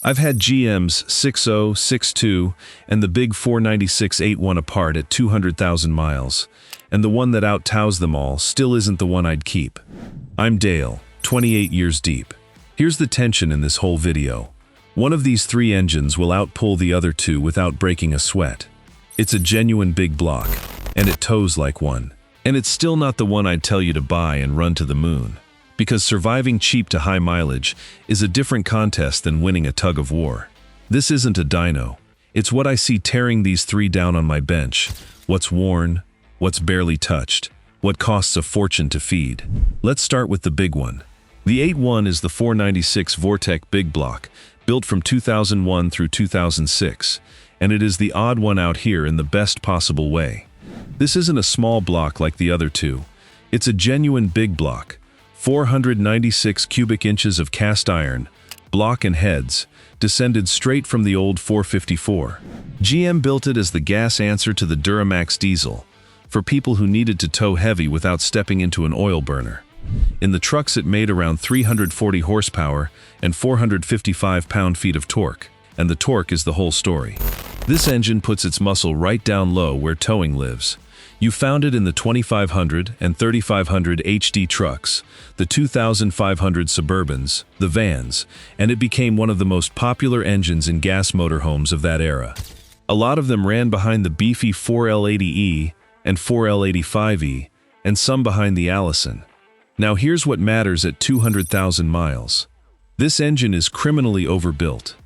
I've had GM's 6.0, 6.2, and the big 496 8.1 apart at 200,000 miles, and the one that out-tows them all still isn't the one I'd keep. I'm Dale, 28 years deep. Here's the tension in this whole video. One of these three engines will outpull the other two without breaking a sweat. It's a genuine big block, and it tows like one. And it's still not the one I'd tell you to buy and run to the moon. Because surviving cheap to high mileage is a different contest than winning a tug-of-war. This isn't a dyno. It's what I see tearing these three down on my bench. What's worn, what's barely touched, what costs a fortune to feed. Let's start with the big one. The 8.1 is the 496 Vortec Big Block, built from 2001 through 2006, and it is the odd one out here in the best possible way. This isn't a small block like the other two. It's a genuine big block. 496 cubic inches of cast iron, block and heads, descended straight from the old 454. GM built it as the gas answer to the Duramax diesel, for people who needed to tow heavy without stepping into an oil burner. In the trucks it made around 340 horsepower and 455 pound-feet of torque, and the torque is the whole story. This engine puts its muscle right down low where towing lives. You found it in the 2500 and 3500 HD trucks, the 2500 Suburbans, the vans, and it became one of the most popular engines in gas motorhomes of that era. A lot of them ran behind the beefy 4L80E and 4L85E, and some behind the Allison. Now here's what matters at 200,000 miles. This engine is criminally overbuilt.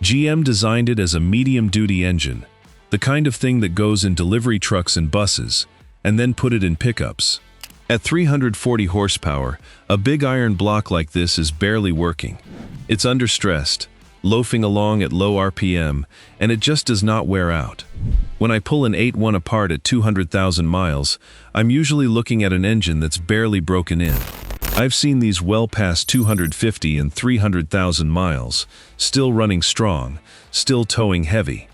GM designed it as a medium-duty engine, the kind of thing that goes in delivery trucks and buses, and then put it in pickups. At 340 horsepower, a big iron block like this is barely working. It's understressed, loafing along at low RPM, and it just does not wear out. When I pull an 8.1 apart at 200,000 miles, I'm usually looking at an engine that's barely broken in. I've seen these well past 250 and 300,000 miles, still running strong, still towing heavy.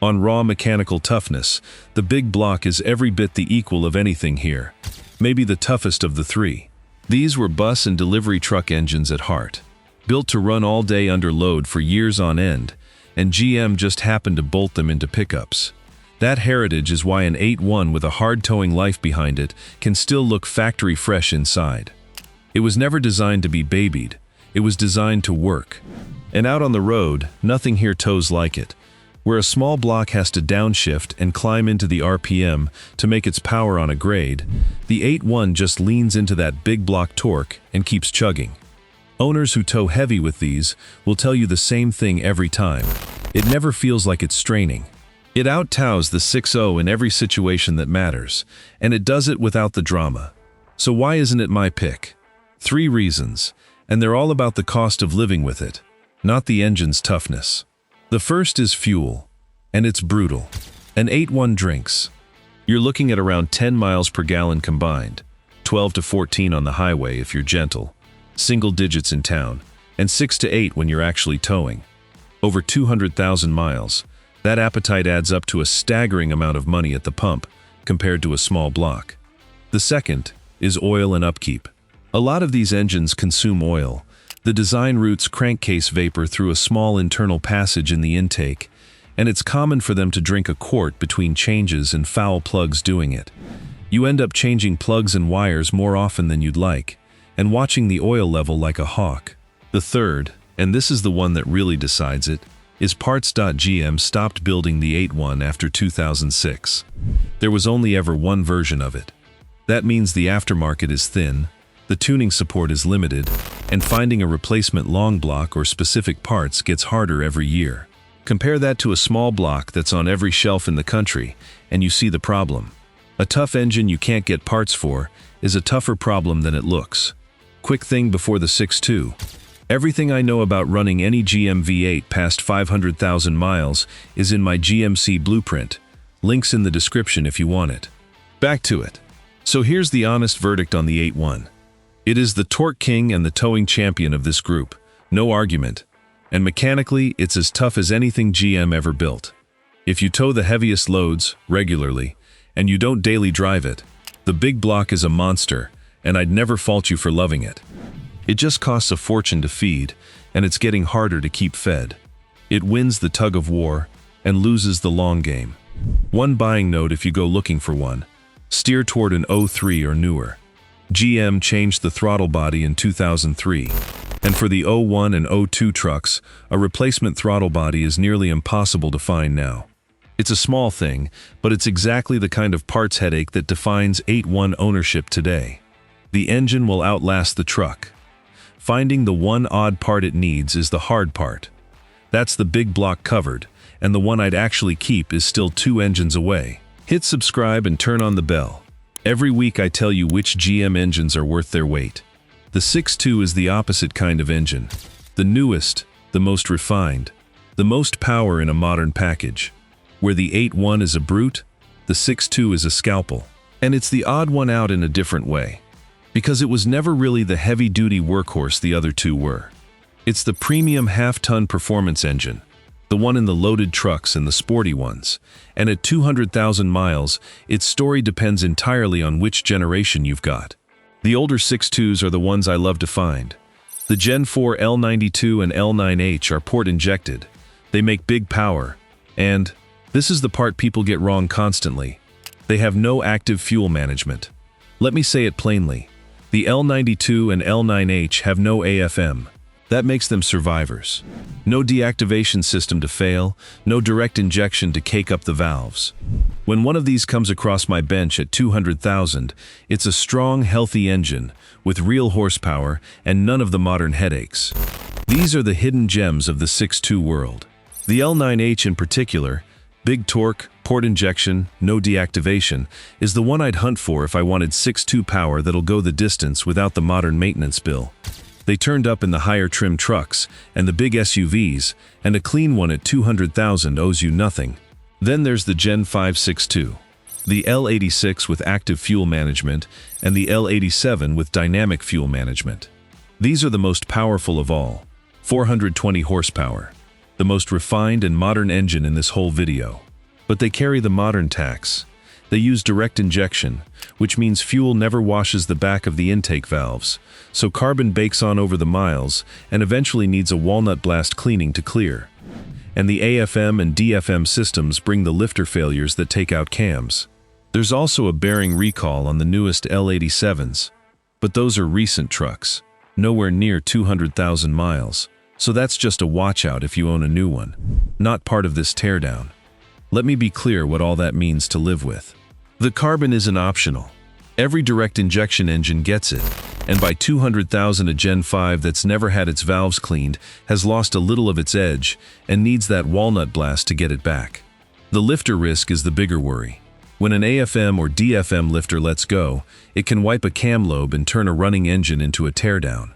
On raw mechanical toughness, the big block is every bit the equal of anything here, maybe the toughest of the three. These were bus and delivery truck engines at heart, built to run all day under load for years on end, and GM just happened to bolt them into pickups. That heritage is why an 8.1 with a hard towing life behind it can still look factory fresh inside. It was never designed to be babied, it was designed to work. And out on the road, nothing here tows like it. Where a small block has to downshift and climb into the RPM to make its power on a grade, the 8.1 just leans into that big block torque and keeps chugging. Owners who tow heavy with these will tell you the same thing every time. It never feels like it's straining. It out-tows the 6.0 in every situation that matters, and it does it without the drama. So why isn't it my pick? 3 reasons, and they're all about the cost of living with it, not the engine's toughness. The first is fuel, and it's brutal. An 8.1 drinks. You're looking at around 10 miles per gallon combined, 12 to 14 on the highway if you're gentle, single digits in town, and 6 to 8 when you're actually towing. Over 200,000 miles, that appetite adds up to a staggering amount of money at the pump compared to a small block. The second is oil and upkeep. A lot of these engines consume oil. The design routes crankcase vapor through a small internal passage in the intake, and it's common for them to drink a quart between changes and foul plugs doing it. You end up changing plugs and wires more often than you'd like, and watching the oil level like a hawk. The third, and this is the one that really decides it, is parts.GM stopped building the 8.1 after 2006. There was only ever one version of it. That means the aftermarket is thin, the tuning support is limited, and finding a replacement long block or specific parts gets harder every year. Compare that to a small block that's on every shelf in the country, and you see the problem. A tough engine you can't get parts for is a tougher problem than it looks. Quick thing before the 6.2. Everything I know about running any GM V8 past 500,000 miles is in my GMC blueprint. Links in the description if you want it. Back to it. So here's the honest verdict on the 8.1. It is the torque king and the towing champion of this group, no argument. And mechanically, it's as tough as anything GM ever built. If you tow the heaviest loads, regularly, and you don't daily drive it, the big block is a monster, and I'd never fault you for loving it. It just costs a fortune to feed, and it's getting harder to keep fed. It wins the tug-of-war and loses the long game. One buying note if you go looking for one: steer toward an 03 or newer. GM changed the throttle body in 2003, and for the 01 and 02 trucks, a replacement throttle body is nearly impossible to find now. It's a small thing, but it's exactly the kind of parts headache that defines 81 ownership today. The engine will outlast the truck. Finding the one odd part it needs is the hard part. That's the big block covered, and the one I'd actually keep is still 2 engines away. Hit subscribe and turn on the bell. Every week I tell you which GM engines are worth their weight. The 6.2 is the opposite kind of engine. The newest, the most refined, the most power in a modern package. Where the 8.1 is a brute, the 6.2 is a scalpel. And it's the odd one out in a different way. Because it was never really the heavy-duty workhorse the other two were. It's the premium half-ton performance engine, the one in the loaded trucks and the sporty ones. And at 200,000 miles, its story depends entirely on which generation you've got. The older 6.2s are the ones I love to find. The Gen 4 L92 and L9H are port-injected. They make big power. And this is the part people get wrong constantly: they have no active fuel management. Let me say it plainly. The L92 and L9H have no AFM. That makes them survivors. No deactivation system to fail, no direct injection to cake up the valves. When one of these comes across my bench at 200,000, it's a strong, healthy engine with real horsepower and none of the modern headaches. These are the hidden gems of the 6.2 world. The L9H in particular, big torque, port injection, no deactivation, is the one I'd hunt for if I wanted 6.2 power that'll go the distance without the modern maintenance bill. They turned up in the higher trim trucks and the big SUVs, and a clean one at 200,000 owes you nothing. Then there's the Gen 5 6.2, the L86 with active fuel management, and the L87 with dynamic fuel management. These are the most powerful of all, 420 horsepower, the most refined and modern engine in this whole video. But they carry the modern tax. They use direct injection, which means fuel never washes the back of the intake valves, so carbon bakes on over the miles and eventually needs a walnut blast cleaning to clear. And the AFM and DFM systems bring the lifter failures that take out cams. There's also a bearing recall on the newest L87s, but those are recent trucks, nowhere near 200,000 miles, so that's just a watch out if you own a new one, not part of this teardown. Let me be clear what all that means to live with. The carbon isn't optional. Every direct injection engine gets it, and by 200,000 a Gen 5 that's never had its valves cleaned has lost a little of its edge and needs that walnut blast to get it back. The lifter risk is the bigger worry. When an AFM or DFM lifter lets go, it can wipe a cam lobe and turn a running engine into a teardown.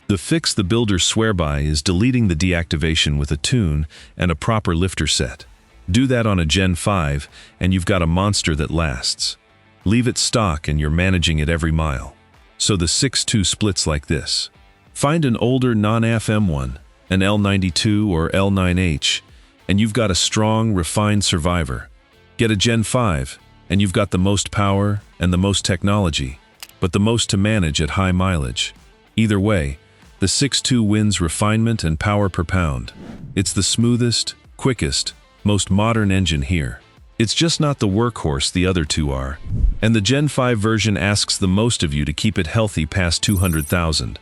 The fix the builders swear by is deleting the deactivation with a tune and a proper lifter set. Do that on a Gen 5 and you've got a monster that lasts. Leave it stock and you're managing it every mile. So the 6.2 splits like this. Find an older non-AFM one, an L92 or L9H, and you've got a strong, refined survivor. Get a Gen 5 and you've got the most power and the most technology, but the most to manage at high mileage. Either way, the 6.2 wins refinement and power per pound. It's the smoothest, quickest, most modern engine here. It's just not the workhorse the other two are. And the Gen 5 version asks the most of you to keep it healthy past 200,000.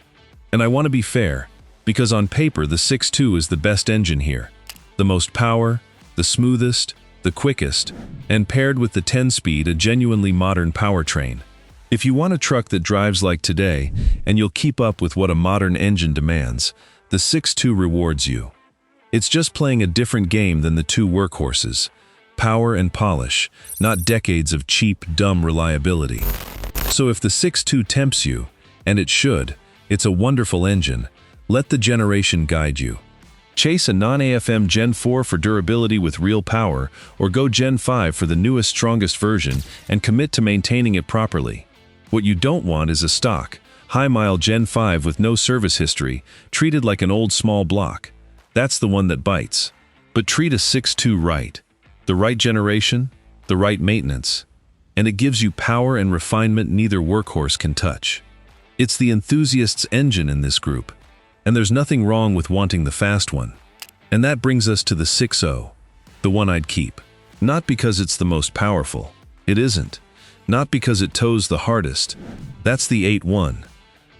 And I want to be fair, because on paper the 6.2 is the best engine here. The most power, the smoothest, the quickest, and paired with the 10-speed, a genuinely modern powertrain. If you want a truck that drives like today, and you'll keep up with what a modern engine demands, the 6.2 rewards you. It's just playing a different game than the two workhorses. Power and polish, not decades of cheap, dumb reliability. So if the 6.2 tempts you, and it should, it's a wonderful engine. Let the generation guide you. Chase a non-AFM Gen 4 for durability with real power, or go Gen 5 for the newest, strongest version and commit to maintaining it properly. What you don't want is a stock, high-mile Gen 5 with no service history, treated like an old small block. That's the one that bites. But treat a 6.2 right. The right generation, the right maintenance, and it gives you power and refinement neither workhorse can touch. It's the enthusiast's engine in this group, and there's nothing wrong with wanting the fast one. And that brings us to the 6.0, the one I'd keep. Not because it's the most powerful. It isn't. Not because it tows the hardest. That's the 8.1.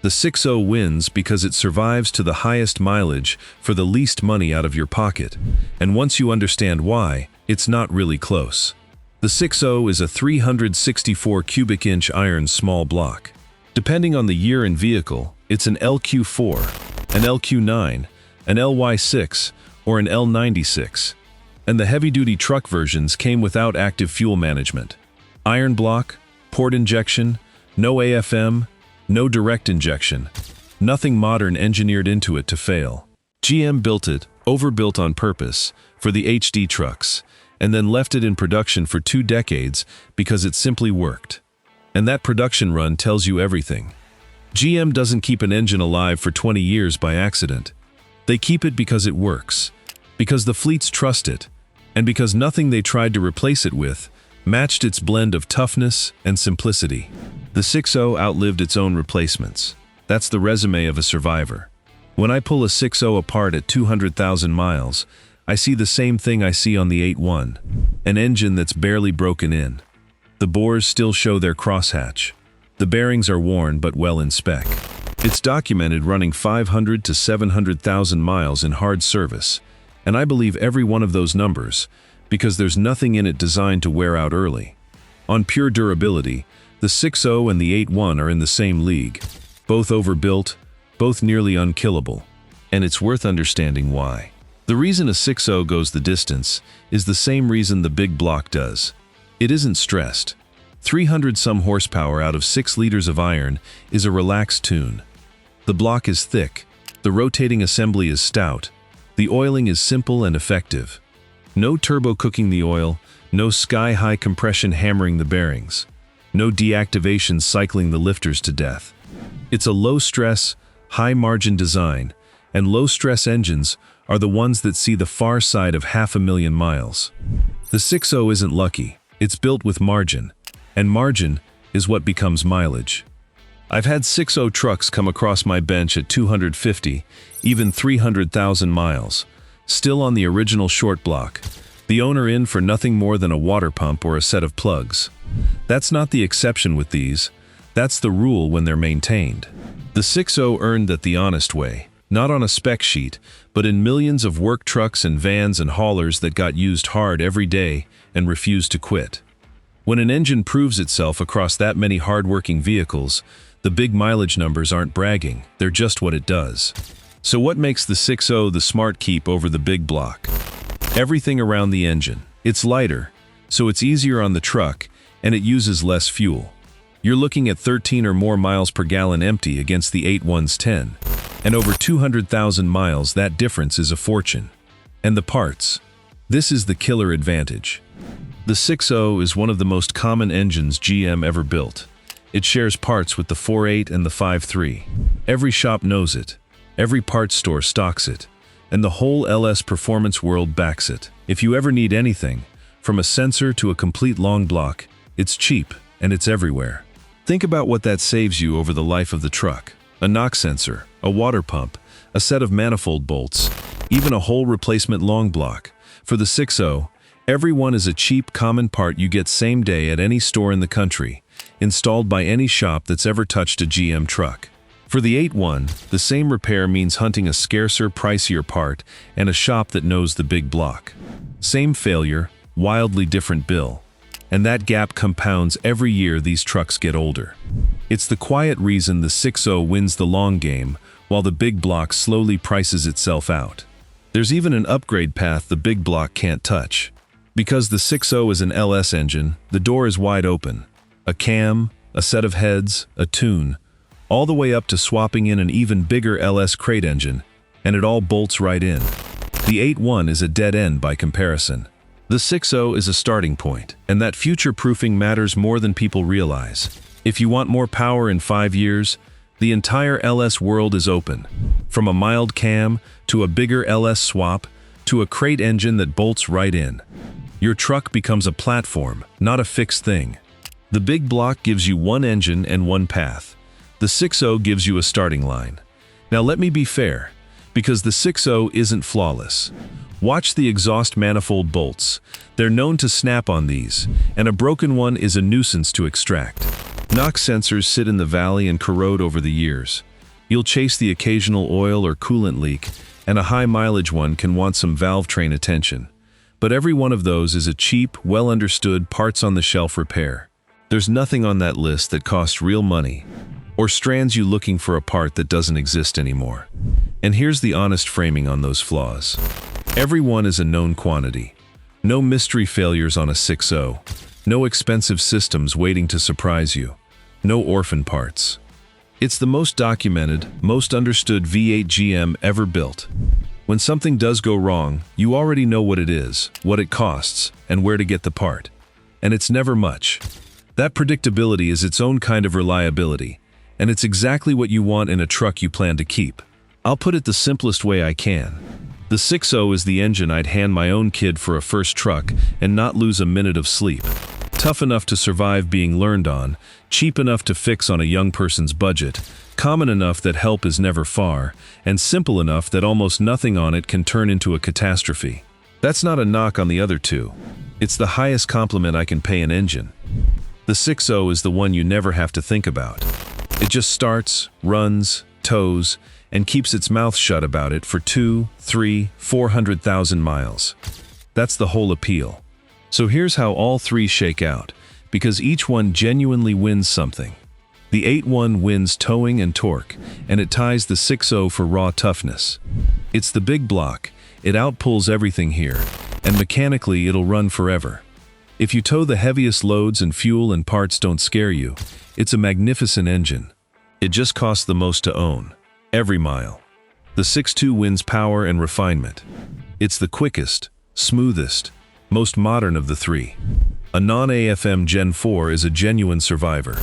The 6.0 wins because it survives to the highest mileage for the least money out of your pocket. And once you understand why, it's not really close. The 6.0 is a 364 cubic inch iron small block. Depending on the year and vehicle, it's an LQ4, an LQ9, an LY6, or an L96. And the heavy-duty truck versions came without active fuel management. Iron block, port injection, no AFM, no direct injection. Nothing modern engineered into it to fail. GM built it, overbuilt on purpose, for the HD trucks, and then left it in production for 2 decades because it simply worked. And that production run tells you everything. GM doesn't keep an engine alive for 20 years by accident. They keep it because it works, because the fleets trust it, and because nothing they tried to replace it with matched its blend of toughness and simplicity. The 6.0 outlived its own replacements. That's the resume of a survivor. When I pull a 6.0 apart at 200,000 miles, I see the same thing I see on the 8.1, an engine that's barely broken in. The bores still show their crosshatch. The bearings are worn but well in spec. It's documented running 500 to 700,000 miles in hard service, and I believe every one of those numbers, because there's nothing in it designed to wear out early. On pure durability, the 6.0 and the 8.1 are in the same league. Both overbuilt, both nearly unkillable. And it's worth understanding why. The reason a 6.0 goes the distance is the same reason the big block does. It isn't stressed. 300-some horsepower out of 6 liters of iron is a relaxed tune. The block is thick, the rotating assembly is stout, the oiling is simple and effective. No turbo cooking the oil, no sky-high compression hammering the bearings, no deactivation cycling the lifters to death. It's a low-stress, high-margin design, and low-stress engines are the ones that see the far side of 500,000 miles. The 6.0 isn't lucky, it's built with margin, and margin is what becomes mileage. I've had 6.0 trucks come across my bench at 250, even 300,000 miles, still on the original short block, the owner in for nothing more than a water pump or a set of plugs. That's not the exception with these, that's the rule when they're maintained. The 6.0 earned that the honest way, not on a spec sheet, but in millions of work trucks and vans and haulers that got used hard every day and refused to quit. When an engine proves itself across that many hard-working vehicles, the big mileage numbers aren't bragging, they're just what it does. So what makes the 6.0 the smart keep over the big block? Everything around the engine. It's lighter, so it's easier on the truck, and it uses less fuel. You're looking at 13 or more miles per gallon empty against the 8.1's 10. And over 200,000 miles, that difference is a fortune. And the parts. This is the killer advantage. The 6.0 is one of the most common engines GM ever built. It shares parts with the 4.8 and the 5.3. Every shop knows it. Every parts store stocks it. And the whole LS performance world backs it. If you ever need anything, from a sensor to a complete long block, it's cheap and it's everywhere. Think about what that saves you over the life of the truck. A knock sensor, a water pump, a set of manifold bolts, even a whole replacement long block. For the 6.0, every one is a cheap, common part you get same day at any store in the country, installed by any shop that's ever touched a GM truck. For the 8.1, the same repair means hunting a scarcer, pricier part and a shop that knows the big block. Same failure, wildly different bill. And that gap compounds every year these trucks get older. It's the quiet reason the 6.0 wins the long game, while the big block slowly prices itself out. There's even an upgrade path the big block can't touch. Because the 6.0 is an LS engine, the door is wide open. A cam, a set of heads, a tune, all the way up to swapping in an even bigger LS crate engine, and it all bolts right in. The 8.1 is a dead end by comparison. The 6.0 is a starting point, and that future-proofing matters more than people realize. If you want more power in 5 years, the entire LS world is open. From a mild cam, to a bigger LS swap, to a crate engine that bolts right in. Your truck becomes a platform, not a fixed thing. The big block gives you one engine and one path. The 6.0 gives you a starting line. Now let me be fair, because the 6.0 isn't flawless. Watch the exhaust manifold bolts. They're known to snap on these, and a broken one is a nuisance to extract. NOx sensors sit in the valley and corrode over the years. You'll chase the occasional oil or coolant leak, and a high-mileage one can want some valve train attention. But every one of those is a cheap, well-understood parts-on-the-shelf repair. There's nothing on that list that costs real money, or strands you looking for a part that doesn't exist anymore. And here's the honest framing on those flaws. Every one is a known quantity. No mystery failures on a 6.0. No expensive systems waiting to surprise you. No orphan parts. It's the most documented, most understood V8 GM ever built. When something does go wrong, you already know what it is, what it costs, and where to get the part. And it's never much. That predictability is its own kind of reliability, and it's exactly what you want in a truck you plan to keep. I'll put it the simplest way I can. The 6.0 is the engine I'd hand my own kid for a first truck and not lose a minute of sleep. Tough enough to survive being learned on, cheap enough to fix on a young person's budget, common enough that help is never far, and simple enough that almost nothing on it can turn into a catastrophe. That's not a knock on the other two. It's the highest compliment I can pay an engine. The 6.0 is the one you never have to think about. It just starts, runs, tows, and keeps its mouth shut about it for 2, 3, 400,000 miles. That's the whole appeal. So here's how all three shake out, because each one genuinely wins something. The 8.1 wins towing and torque, and it ties the 6.0 for raw toughness. It's the big block, it outpulls everything here, and mechanically it'll run forever. If you tow the heaviest loads and fuel and parts don't scare you, it's a magnificent engine. It just costs the most to own. Every mile. The 6.2 wins power and refinement. It's the quickest, smoothest, most modern of the three. A non-AFM Gen 4 is a genuine survivor.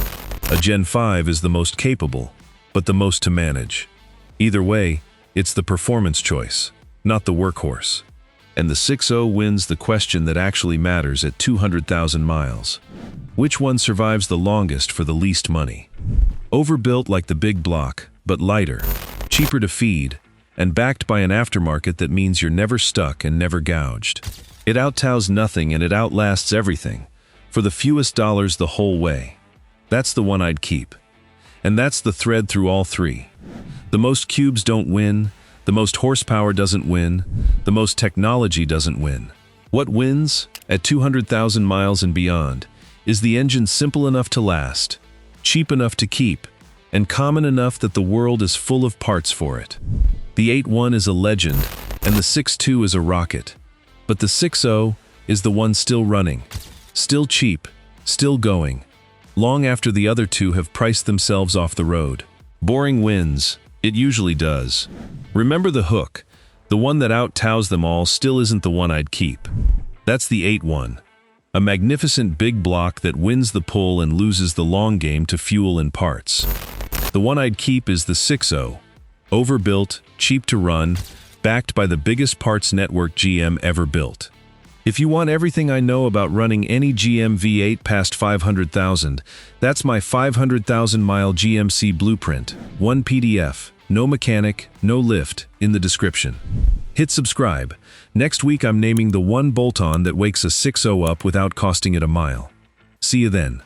A Gen 5 is the most capable, but the most to manage. Either way, it's the performance choice, not the workhorse. And the 6.0 wins the question that actually matters at 200,000 miles. Which one survives the longest for the least money? Overbuilt like the big block, but lighter, cheaper to feed, and backed by an aftermarket that means you're never stuck and never gouged. It outtows nothing and it outlasts everything, for the fewest dollars the whole way. That's the one I'd keep. And that's the thread through all three. The most cubes don't win, the most horsepower doesn't win, the most technology doesn't win. What wins, at 200,000 miles and beyond, is the engine simple enough to last, cheap enough to keep, and common enough that the world is full of parts for it. The 8.1 is a legend, and the 6.2 is a rocket. But the 6.0 is the one still running, still cheap, still going, long after the other two have priced themselves off the road. Boring wins. It usually does. Remember the hook. The one that out-tows them all still isn't the one I'd keep. That's the 8.1. A magnificent big block that wins the pull and loses the long game to fuel and parts. The one I'd keep is the 6.0. Overbuilt, cheap to run, backed by the biggest parts network GM ever built. If you want everything I know about running any GM V8 past 500,000, that's my 500,000-mile GMC blueprint, one PDF, no mechanic, no lift, in the description. Hit subscribe. Next week I'm naming the one bolt-on that wakes a 6.0 up without costing it a mile. See you then.